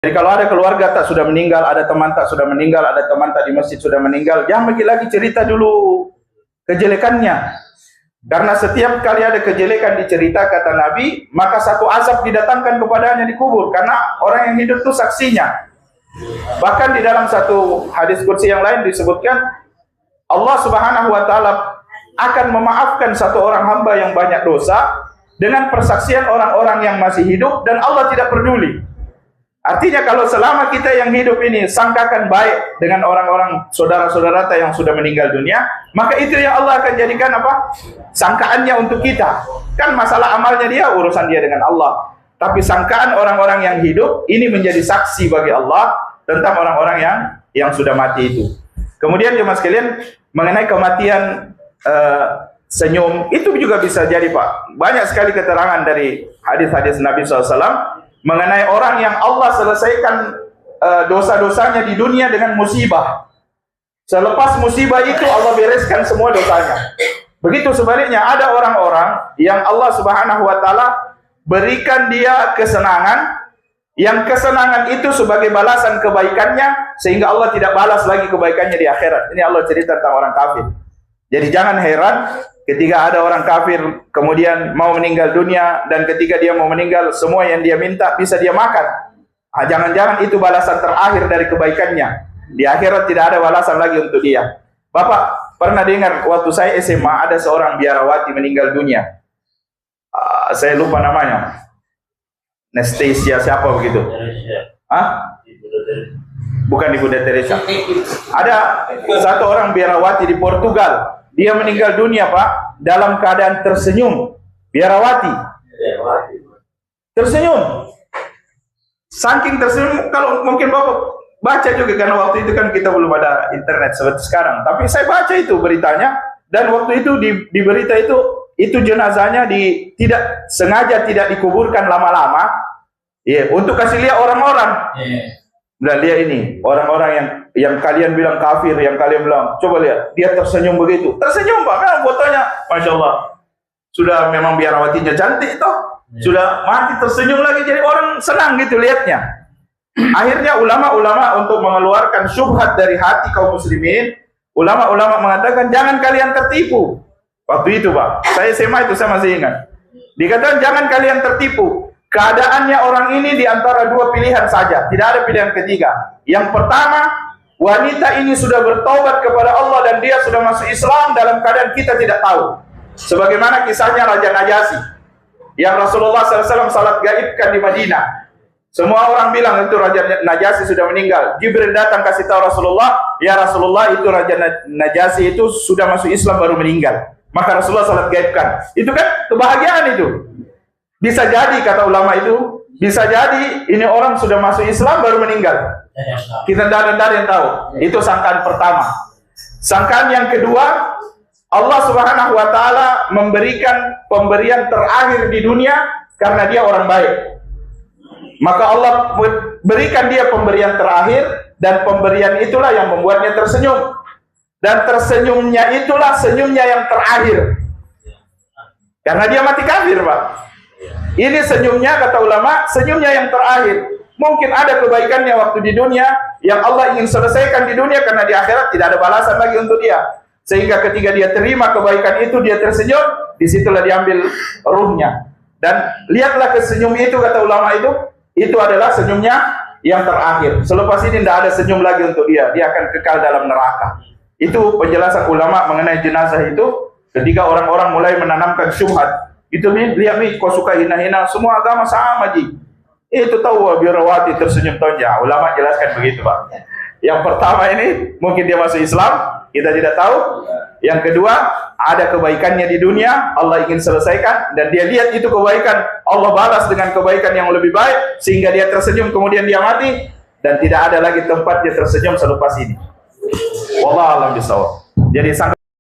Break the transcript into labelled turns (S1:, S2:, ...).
S1: Jadi kalau ada keluarga tak sudah meninggal, ada teman tak sudah meninggal, ada teman tak di masjid sudah meninggal, jangan lagi cerita dulu kejelekannya. Karena setiap kali ada kejelekan dicerita, kata Nabi, maka satu azab didatangkan kepadanya di kubur. Karena orang yang hidup itu saksinya. Bahkan di dalam satu hadis qudsi yang lain disebutkan, Allah Subhanahu wa Ta'ala akan memaafkan satu orang hamba yang banyak dosa dengan persaksian orang-orang yang masih hidup, dan Allah tidak peduli. Artinya kalau selama kita yang hidup ini sangkakan baik dengan orang-orang saudara-saudara yang sudah meninggal dunia, maka itu yang Allah akan jadikan apa? Sangkaannya untuk kita. Kan masalah amalnya dia, urusan dia dengan Allah. Tapi sangkaan orang-orang yang hidup ini menjadi saksi bagi Allah tentang orang-orang yang sudah mati itu. Kemudian jemaah sekalian, mengenai kematian senyum itu juga bisa jadi, Pak. Banyak sekali keterangan dari hadis-hadis Nabi SAW mengenai orang yang Allah selesaikan dosa-dosanya di dunia dengan musibah. Selepas musibah itu Allah bereskan semua dosanya. Begitu sebaliknya, ada orang-orang yang Allah Subhanahu wa Ta'ala berikan dia kesenangan, yang kesenangan itu sebagai balasan kebaikannya, sehingga Allah tidak balas lagi kebaikannya di akhirat. Ini Allah cerita tentang orang kafir. Jadi jangan heran ketika ada orang kafir kemudian mau meninggal dunia, dan ketika dia mau meninggal semua yang dia minta bisa dia makan. Jangan-jangan itu balasan terakhir dari kebaikannya. Di akhirat tidak ada balasan lagi untuk dia. Bapak pernah dengar waktu saya SMA ada seorang biarawati meninggal dunia. Saya lupa namanya. Nestesia siapa begitu? Bukan Ibu Teresa. Ada satu orang biarawati di Portugal. Dia meninggal dunia, Pak, dalam keadaan tersenyum. Biarawati. Tersenyum. Saking tersenyum, kalau mungkin Bapak baca juga, karena waktu itu kan kita belum ada internet seperti sekarang. Tapi saya baca itu beritanya, dan waktu itu di berita itu jenazahnya tidak sengaja tidak dikuburkan lama-lama. Iya, untuk kasih lihat orang-orang. Dan lihat ini, orang-orang yang kalian bilang kafir, yang kalian bilang, coba lihat, dia tersenyum begitu. Tersenyum, Pak, memang fotonya, Masya Allah. Sudah memang biarawatinya cantik toh. Sudah mati tersenyum lagi, jadi orang senang gitu lihatnya. Akhirnya ulama-ulama untuk mengeluarkan syubhat dari hati kaum muslimin, ulama-ulama mengatakan, jangan kalian tertipu. Waktu itu, Pak, saya SMA itu saya masih ingat. Dikatakan, jangan kalian tertipu. Keadaannya orang ini di antara dua pilihan saja, tidak ada pilihan ketiga. Yang pertama, wanita ini sudah bertobat kepada Allah dan dia sudah masuk Islam dalam keadaan kita tidak tahu. Sebagaimana kisahnya Raja Najasyi yang Rasulullah SAW salat gaibkan di Madinah. Semua orang bilang itu Raja Najasyi sudah meninggal. Jibril datang kasih tahu Rasulullah, ya Rasulullah, itu Raja Najasyi itu sudah masuk Islam baru meninggal. Maka Rasulullah salat gaibkan. Itu kan kebahagiaan itu. Bisa jadi, kata ulama itu, bisa jadi ini orang sudah masuk Islam baru meninggal. Kita tidak ada yang tahu. Itu sangkaan pertama. Sangkaan yang kedua, Allah Subhanahu wa Ta'ala memberikan pemberian terakhir di dunia karena dia orang baik. Maka Allah berikan dia pemberian terakhir, dan pemberian itulah yang membuatnya tersenyum. Dan tersenyumnya itulah senyumnya yang terakhir. Karena dia mati kafir, Pak. Ini senyumnya, kata ulama, senyumnya yang terakhir. Mungkin ada kebaikannya waktu di dunia yang Allah ingin selesaikan di dunia, karena di akhirat tidak ada balasan lagi untuk dia. Sehingga ketika dia terima kebaikan itu, dia tersenyum, disitulah diambil ruhnya. Dan lihatlah kesenyum itu, kata ulama itu adalah senyumnya yang terakhir. Selepas ini tidak ada senyum lagi untuk dia akan kekal dalam neraka. Itu penjelasan ulama mengenai jenazah itu ketika orang-orang mulai menanamkan syubhat. Itu lihat nih, kau suka hina-hina, semua agama sama ji. Itu tahu biarawati tersenyum tonja. Ulama jelaskan begitu, Pak. Yang pertama ini mungkin dia masuk Islam, kita tidak tahu. Yang kedua, ada kebaikannya di dunia, Allah ingin selesaikan, dan dia lihat itu kebaikan, Allah balas dengan kebaikan yang lebih baik, sehingga dia tersenyum, kemudian dia mati, dan tidak ada lagi tempat dia tersenyum selepas ini. Wallahu a'lam bishawab. Jadi